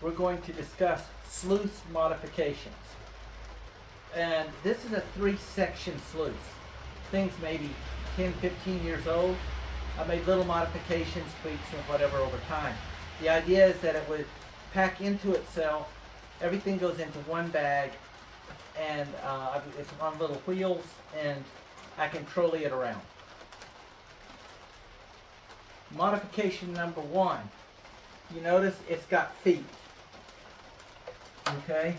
we're going to discuss sluice modifications. And this is a 3-section sluice. Things maybe 10, 15 years old. I made little modifications, tweaks, and whatever over time. The idea is that it would pack into itself. Everything goes into one bag, and it's on little wheels, and I can trolley it around. Modification number 1. You notice it's got feet. Okay?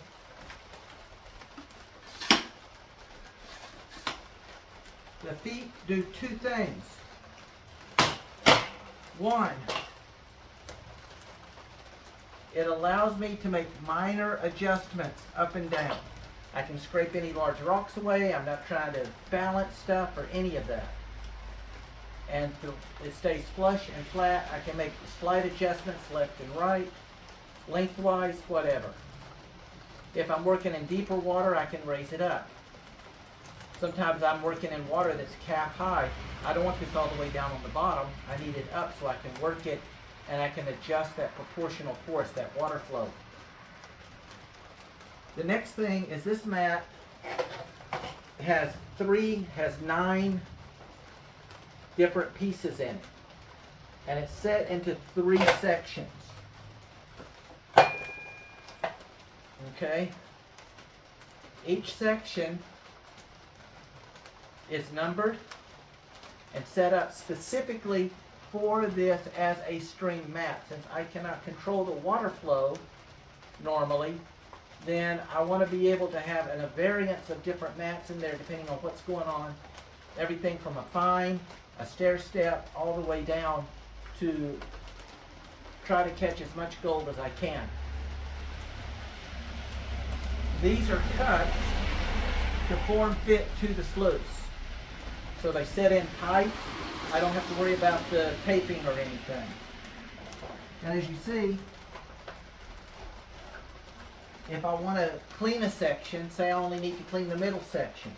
The feet do 2 things. 1, it allows me to make minor adjustments up and down. I can scrape any large rocks away. I'm not trying to balance stuff or any of that. And it stays flush and flat. I can make slight adjustments left and right, lengthwise, whatever. If I'm working in deeper water, I can raise it up. Sometimes I'm working in water that's calf high. I don't want this all the way down on the bottom. I need it up so I can work it and I can adjust that proportional force, that water flow. The next thing is this mat has 9 different pieces in it. And it's set into 3 sections. Okay? Each section is numbered and set up specifically for this as a string mat. Since I cannot control the water flow normally, then I want to be able to have a variance of different mats in there depending on what's going on. Everything from a fine, a stair step, all the way down to try to catch as much gold as I can. These are cut to form fit to the sluice. So they set in tight. I don't have to worry about the taping or anything. And as you see, if I want to clean a section, say I only need to clean the middle section,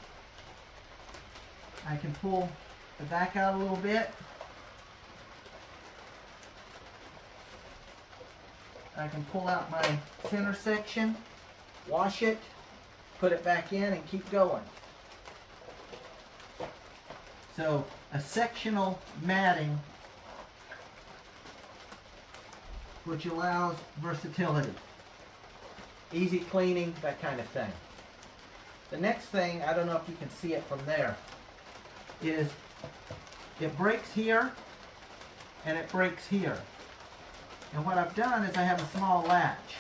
I can pull the back out a little bit. I can pull out my center section, wash it, put it back in, and keep going. So a sectional matting which allows versatility. Easy cleaning, that kind of thing. The next thing, I don't know if you can see it from there, is it breaks here and it breaks here. And what I've done is I have a small latch.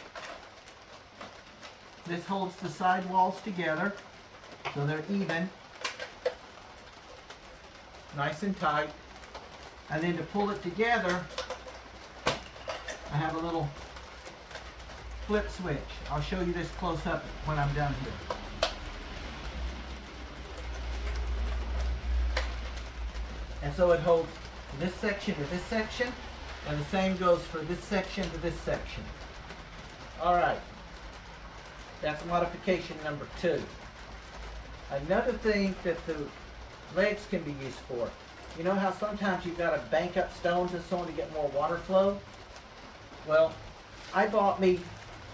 This holds the side walls together so they're even, nice and tight. And then to pull it together, I have a little flip switch. I'll show you this close up when I'm done here. And so it holds this section to this section, and the same goes for this section to this section. Alright, that's modification number 2. Another thing that the legs can be used for. You know how sometimes you've got to bank up stones and so on to get more water flow? Well, I bought me,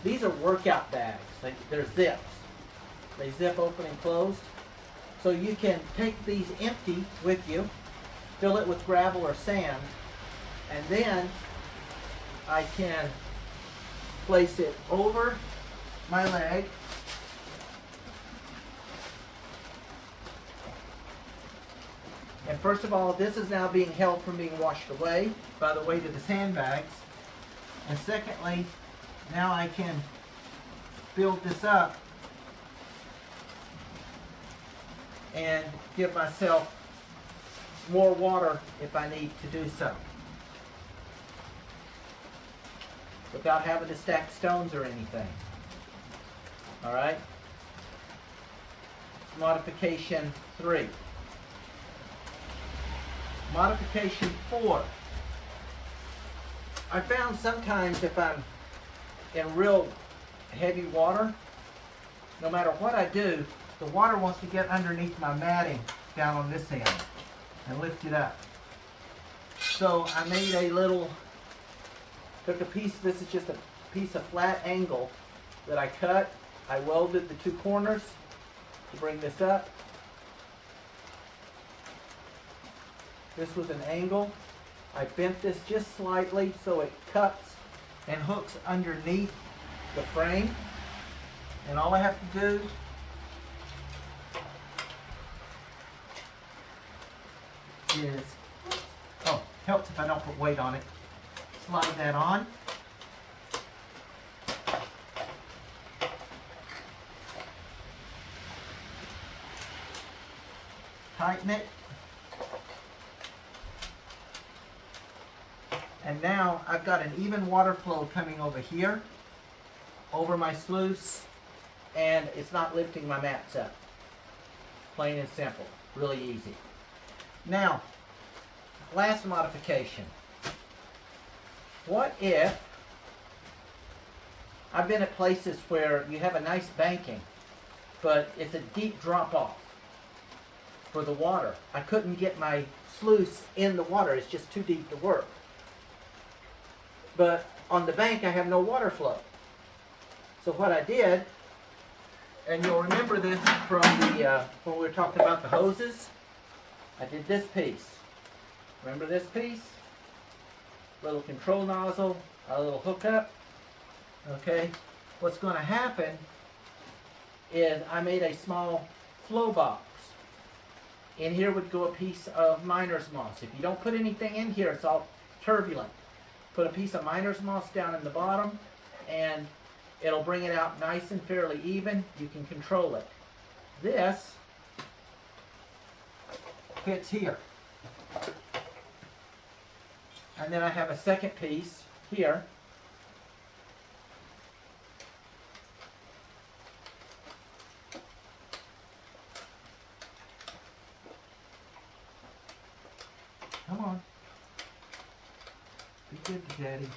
these are workout bags. They're zips. They zip open and close. So you can take these empty with you, fill it with gravel or sand, and then I can place it over my leg. And first of all, this is now being held from being washed away by the weight of the sandbags. And secondly, now I can build this up and give myself more water if I need to do so, without having to stack stones or anything. Alright? Modification 3. Modification 4. I found sometimes if I'm in real heavy water, no matter what I do, the water wants to get underneath my matting down on this end and lift it up. So I made a little, took a piece, this is just a piece of flat angle that I cut. I welded the two corners to bring this up. This was an angle. I bent this just slightly so it cuts and hooks underneath the frame. And all I have to do is, oh, helps if I don't put weight on it, slide that on. Tighten it. And now I've got an even water flow coming over here, over my sluice, and it's not lifting my mats up. Plain and simple, really easy. Now, last modification. What if, I've been at places where you have a nice banking, but it's a deep drop off for the water. I couldn't get my sluice in the water, it's just too deep to work. But on the bank I have no water flow. So what I did, and you'll remember this from the when we were talking about the hoses, I did this piece. Remember this piece? Little control nozzle, a little hookup. Okay, what's going to happen is I made a small flow box. In here would go a piece of miner's moss. If you don't put anything in here, it's all turbulent. Put a piece of miner's moss down in the bottom and it'll bring it out nice and fairly even. You can control it. This fits here. And then I have a second piece here. Come on. Be good to Daddy.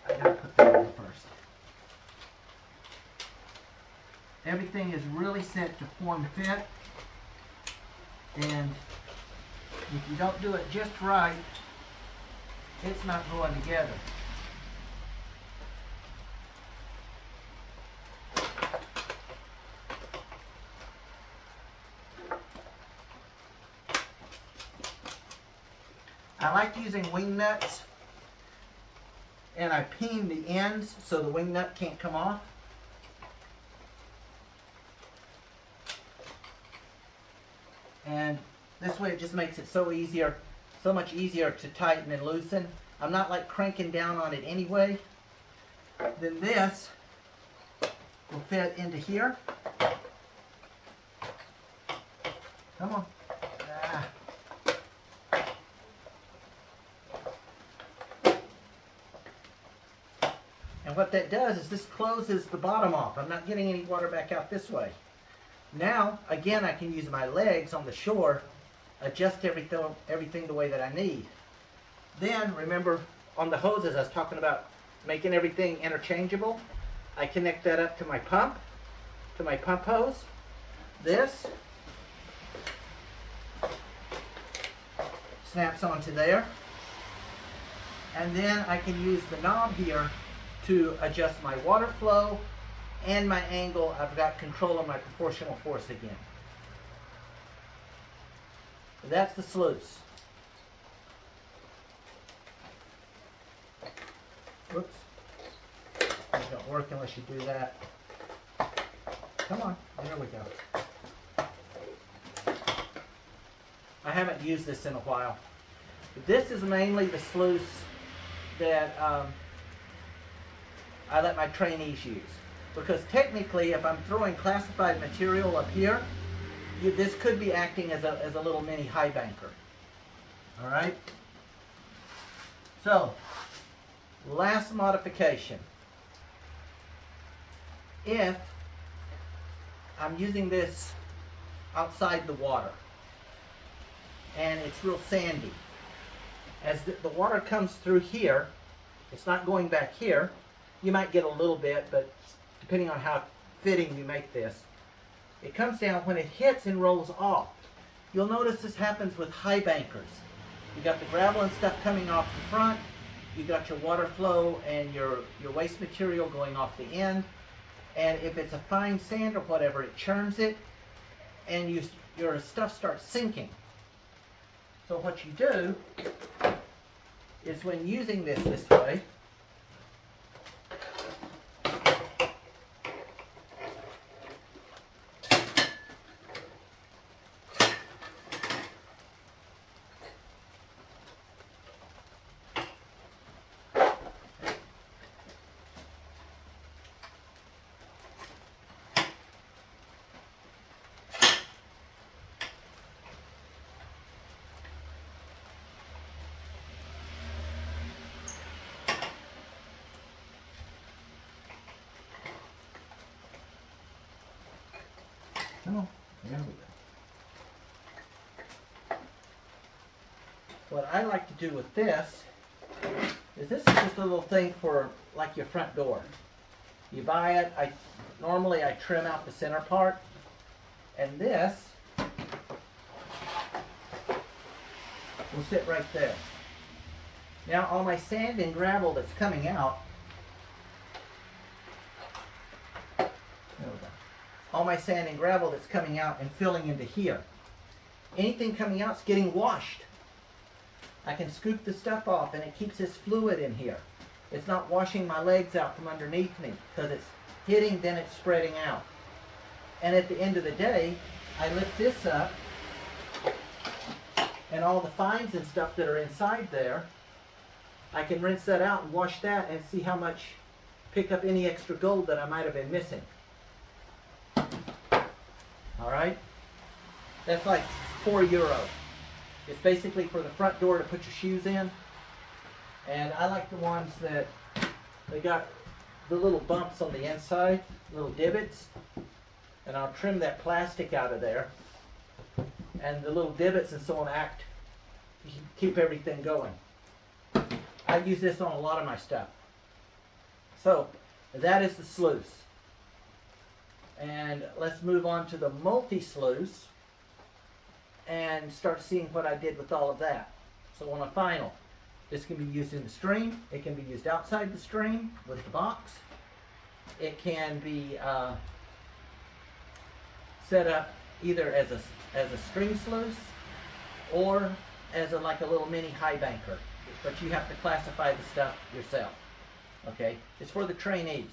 I gotta put that in first. Everything is really set to form fit. And if you don't do it just right, it's not going together. I like using wing nuts, and I peen the ends so the wing nut can't come off. And this way it just makes it so much easier to tighten and loosen. I'm not like cranking down on it anyway. Then this will fit into here. Come on. Ah. And what that does is this closes the bottom off. I'm not getting any water back out this way. Now, again, I can use my legs on the shore, adjust everything the way that I need. Then, remember, on the hoses, I was talking about making everything interchangeable. I connect that up to my pump hose. This snaps onto there. And then I can use the knob here to adjust my water flow and my angle. I've got control of my proportional force again. That's the sluice. Whoops. It don't work unless you do that. Come on, there we go. I haven't used this in a while. This is mainly the sluice that I let my trainees use. Because technically, if I'm throwing classified material up here, this could be acting as a little mini highbanker. All right? So, last modification. If I'm using this outside the water, and it's real sandy, as the water comes through here, it's not going back here. You might get a little bit, but depending on how fitting you make this, it comes down. When it hits and rolls off, you'll notice this happens with high bankers. You got the gravel and stuff coming off the front. You got your water flow and your waste material going off the end. And if it's a fine sand or whatever, it churns it, and your stuff starts sinking. So what you do is, when using this way, oh, there we go. What I like to do with this is, this is just a little thing for like your front door. You buy it, normally I trim out the center part, and this will sit right there. Now all my sand and gravel that's coming out, all my sand and gravel that's coming out and filling into here, anything coming out is getting washed. I can scoop the stuff off, and it keeps this fluid in here. It's not washing my legs out from underneath me, because it's hitting, then it's spreading out. And at the end of the day, I lift this up, and all the fines and stuff that are inside there, I can rinse that out and wash that and see how much, pick up any extra gold that I might have been missing. Alright? That's like €4. It's basically for the front door to put your shoes in. And I like the ones that they got the little bumps on the inside, little divots. And I'll trim that plastic out of there. And the little divots and so on keep everything going. I use this on a lot of my stuff. So that is the sluice. And let's move on to the multi-sluice and start seeing what I did with all of that. So on a final, this can be used in the stream. It can be used outside the stream with the box. It can be set up either as a stream sluice or as like a little mini highbanker. But you have to classify the stuff yourself. Okay? It's for the trainees.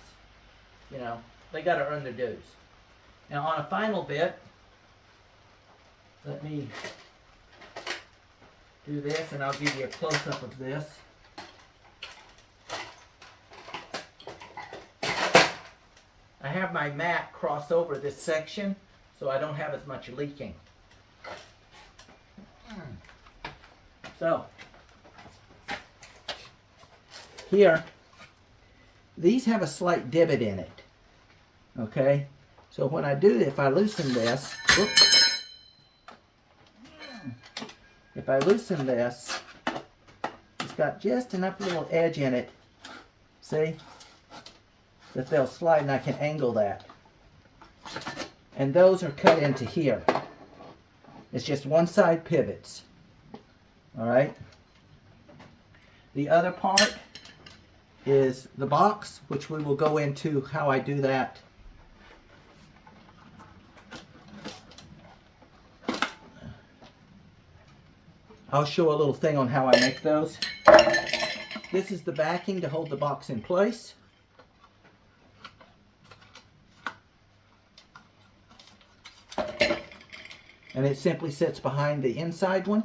You know, they got to earn their dues. Now on a final bit, let me do this, and I'll give you a close-up of this. I have my mat cross over this section so I don't have as much leaking. So here, these have a slight divot in it. Okay? So when I do, if I loosen this, whoops, if I loosen this, it's got just enough little edge in it, see, that they'll slide, and I can angle that. And those are cut into here. It's just one side pivots. Alright? The other part is the box, which we will go into how I do that. I'll show a little thing on how I make those. This is the backing to hold the box in place. And it simply sits behind the inside one.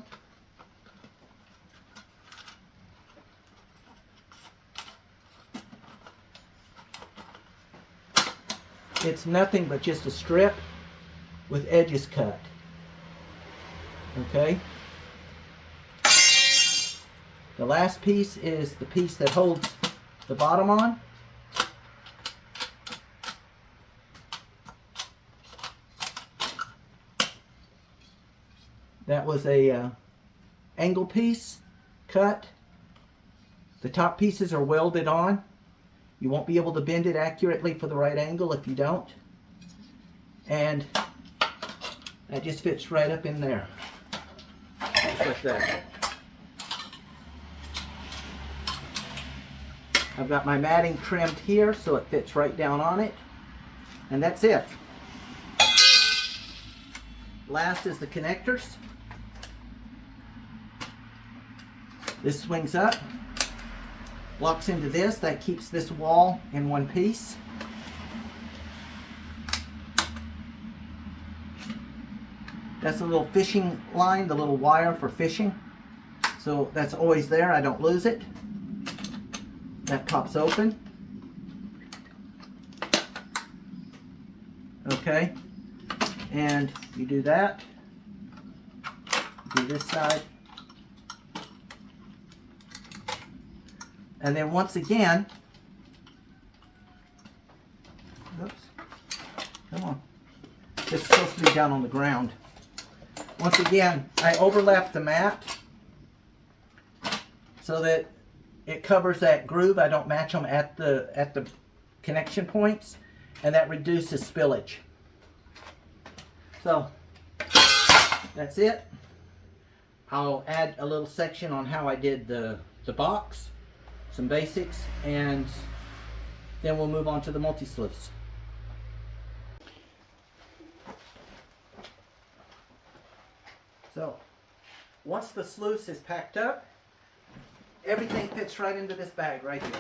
It's nothing but just a strip with edges cut. Okay? The last piece is the piece that holds the bottom on. That was a angle piece cut. The top pieces are welded on. You won't be able to bend it accurately for the right angle if you don't. And that just fits right up in there. Just like that. I've got my matting trimmed here so it fits right down on it. And that's it. Last is the connectors. This swings up, locks into this. That keeps this wall in one piece. That's a little fishing line, the little wire for fishing. So that's always there, I don't lose it. That pops open. Okay, and you do that. Do this side. And then once again, oops, come on. This is supposed to be down on the ground. Once again, I overlap the mat so that it covers that groove. I don't match them at the connection points, and that reduces spillage. So that's it. I'll add a little section on how I did the box, some basics, and then we'll move on to the multi-sluice. So once the sluice is packed up, everything fits right into this bag right here.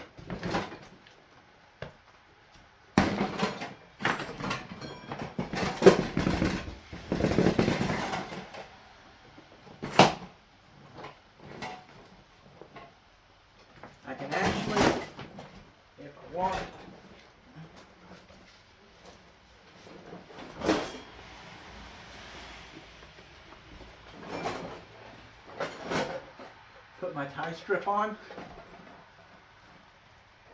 I can actually, if I want, put my tie strip on,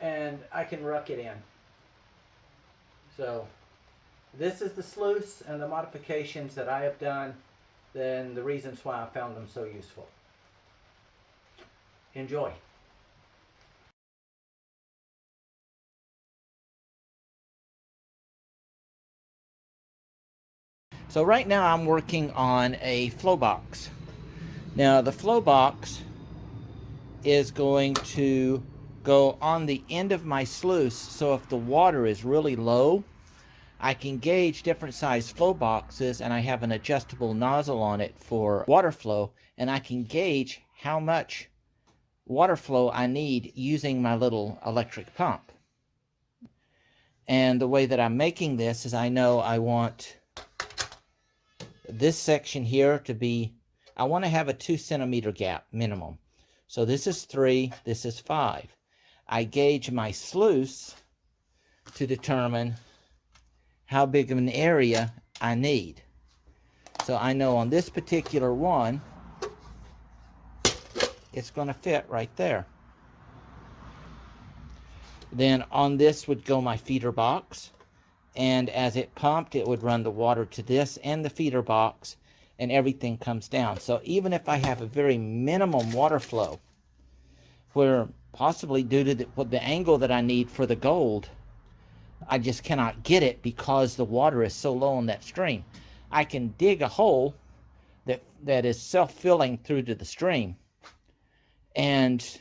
and I can ruck it in. So this is the sluice and the modifications that I have done, then the reasons why I found them so useful. Enjoy. So right now I'm working on a flow box. Now the flow box is going to go on the end of my sluice, so if the water is really low, I can gauge different size flow boxes, and I have an adjustable nozzle on it for water flow, and I can gauge how much water flow I need using my little electric pump. And the way that I'm making this is I know I want this section here to be, I want to have a 2 centimeter gap minimum. So this is 3, this is 5. I gauge my sluice to determine how big of an area I need. So I know on this particular one, it's going to fit right there. Then on this would go my feeder box, and as it pumped, it would run the water to this and the feeder box, and everything comes down. So even if I have a very minimum water flow, where possibly due to the angle that I need for the gold, I just cannot get it because the water is so low in that stream, I can dig a hole that is self-filling through to the stream, and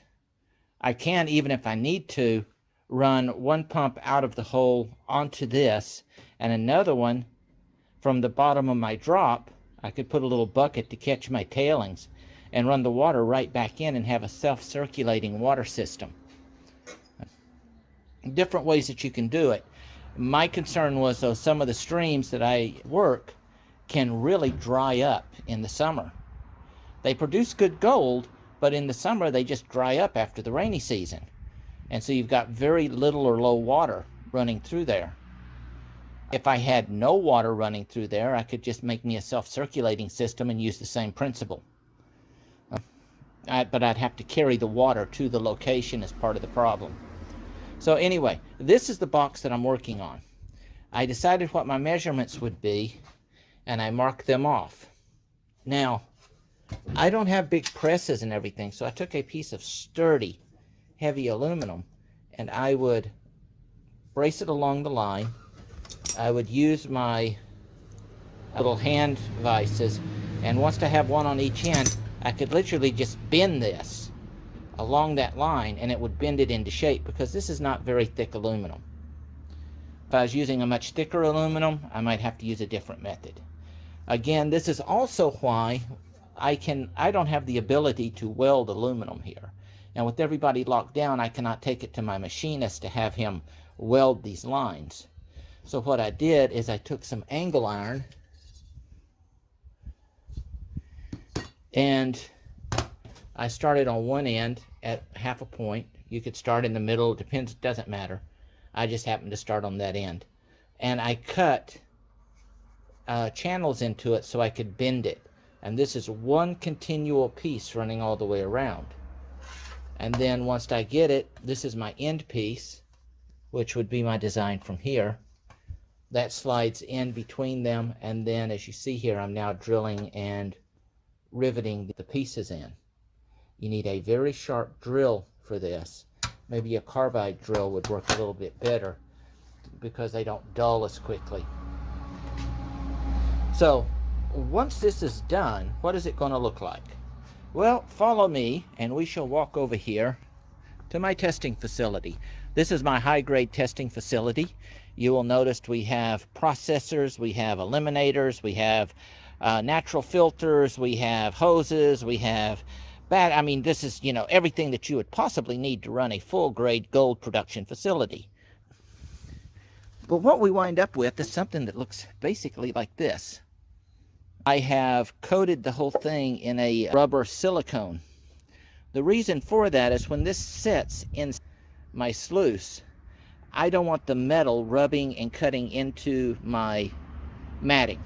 I can, even if I need to, run one pump out of the hole onto this, and another one from the bottom of my drop. I could put a little bucket to catch my tailings and run the water right back in and have a self-circulating water system. Different ways that you can do it. My concern was, though, some of the streams that I work can really dry up in the summer. They produce good gold, but in the summer they just dry up after the rainy season. And so you've got very little or low water running through there. If I had no water running through there, I could just make me a self-circulating system and use the same principle. But I'd have to carry the water to the location as part of the problem. So anyway, this is the box that I'm working on. I decided what my measurements would be, and I marked them off. Now, I don't have big presses and everything, so I took a piece of sturdy, heavy aluminum, and I would brace it along the line. I would use my little hand vices, and once I have one on each end, I could literally just bend this along that line, and it would bend it into shape, because this is not very thick aluminum. If I was using a much thicker aluminum, I might have to use a different method. Again, this is also why I don't have the ability to weld aluminum here. And with everybody locked down, I cannot take it to my machinist to have him weld these lines. So what I did is I took some angle iron and I started on one end at half a point. You could start in the middle, it depends, it doesn't matter. I just happened to start on that end. And I cut channels into it so I could bend it. And this is one continual piece running all the way around. And then once I get it, this is my end piece, which would be my design from here. That slides in between them, and then as you see here, I'm now drilling and riveting the pieces in. You need a very sharp drill for this. Maybe a carbide drill would work a little bit better because they don't dull as quickly. So once this is done, what is it going to look like? Well, follow me and we shall walk over here to my testing facility. This is my high-grade testing facility. You will notice we have processors, we have eliminators, we have natural filters, we have hoses, we have I mean, this is, everything that you would possibly need to run a full-grade gold production facility. But what we wind up with is something that looks basically like this. I have coated the whole thing in a rubber silicone. The reason for that is when this sits in my sluice, I don't want the metal rubbing and cutting into my matting.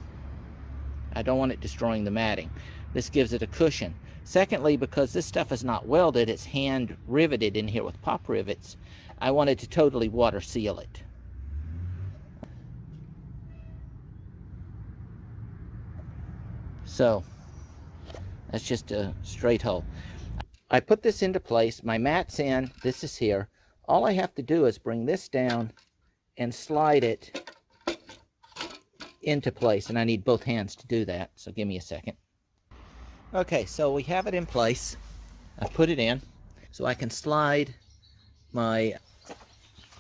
I don't want it destroying the matting. This gives it a cushion. Secondly, because this stuff is not welded, it's hand riveted in here with pop rivets, I wanted to totally water seal it. So that's just a straight hole. I put this into place, my mat's in, this is here. All I have to do is bring this down and slide it into place, and I need both hands to do that, so give me a second. Okay, so we have it in place. I put it in, so I can slide my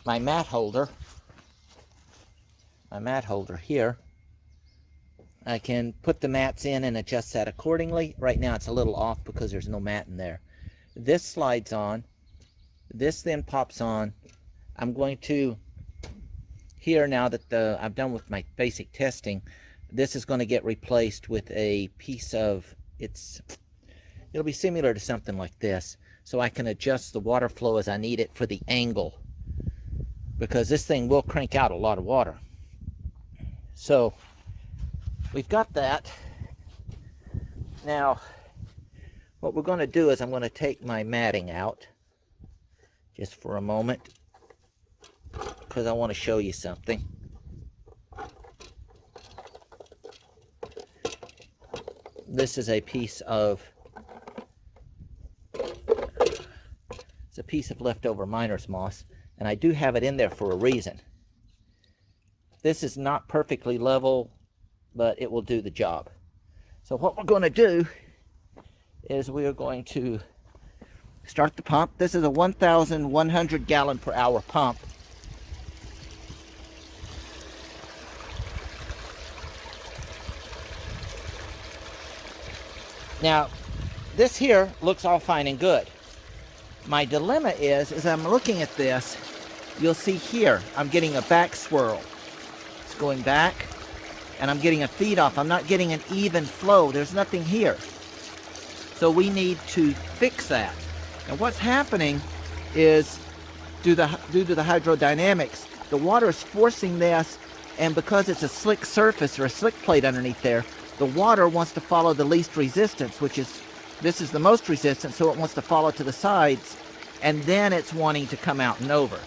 mat holder here. I can put the mats in and adjust that accordingly. Right now it's a little off because there's no mat in there. This slides on. This then pops on. I'm going to, here now that I'm done with my basic testing, this is going to get replaced with a piece of, it'll be similar to something like this, so I can adjust the water flow as I need it for the angle, because this thing will crank out a lot of water. So we've got that. Now what we're going to do is I'm going to take my matting out just for a moment, because I want to show you something. This is a piece of leftover miner's moss, and I do have it in there for a reason. This is not perfectly level, but it will do the job. So what we're going to do is we are going to start the pump. This is a 1,100 gallon per hour pump. Now, this here looks all fine and good. My dilemma is, as I'm looking at this, you'll see here, I'm getting a back swirl. It's going back, and I'm getting a feed off. I'm not getting an even flow. There's nothing here. So we need to fix that. And what's happening is, due to the hydrodynamics, the water is forcing this, and because it's a slick surface or a slick plate underneath there, the water wants to follow the least resistance, which is, this is the most resistance, so it wants to follow to the sides, and then it's wanting to come out and over.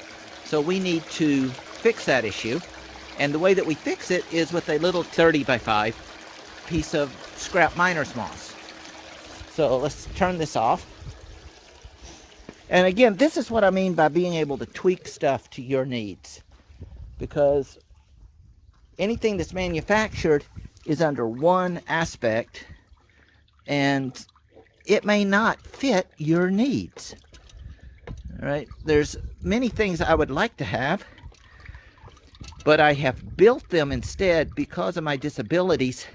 So we need to fix that issue, and the way that we fix it is with a little 30x5 piece of scrap miner's moss. So let's turn this off. And again, this is what I mean by being able to tweak stuff to your needs, because anything that's manufactured is under one aspect, and it may not fit your needs. All right, there's many things I would like to have, but I have built them instead because of my disabilities.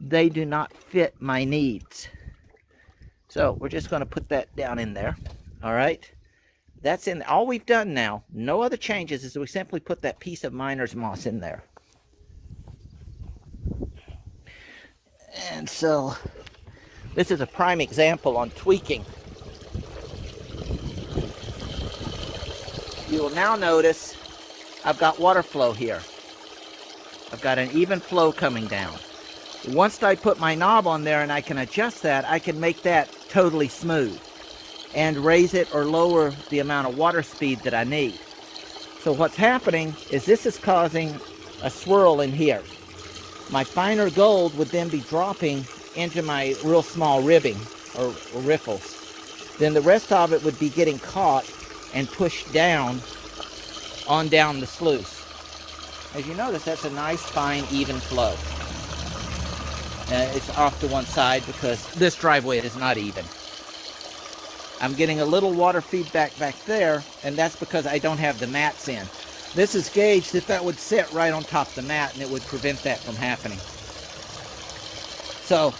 They do not fit my needs. So we're just going to put that down in there. All right, that's in. All we've done now, no other changes, is we simply put that piece of miner's moss in there. And so this is a prime example on tweaking. You will now notice I've got water flow here. I've got an even flow coming down. Once I put my knob on there and I can adjust that, I can make that totally smooth and raise it or lower the amount of water speed that I need. So what's happening is this is causing a swirl in here. My finer gold would then be dropping into my real small ribbing or riffles. Then the rest of it would be getting caught and pushed down on down the sluice. As you notice, that's a nice, fine, even flow. It's off to one side because this driveway is not even. I'm getting a little water feedback back there, and that's because I don't have the mats in. This is gauged if that would sit right on top of the mat, and it would prevent that from happening. So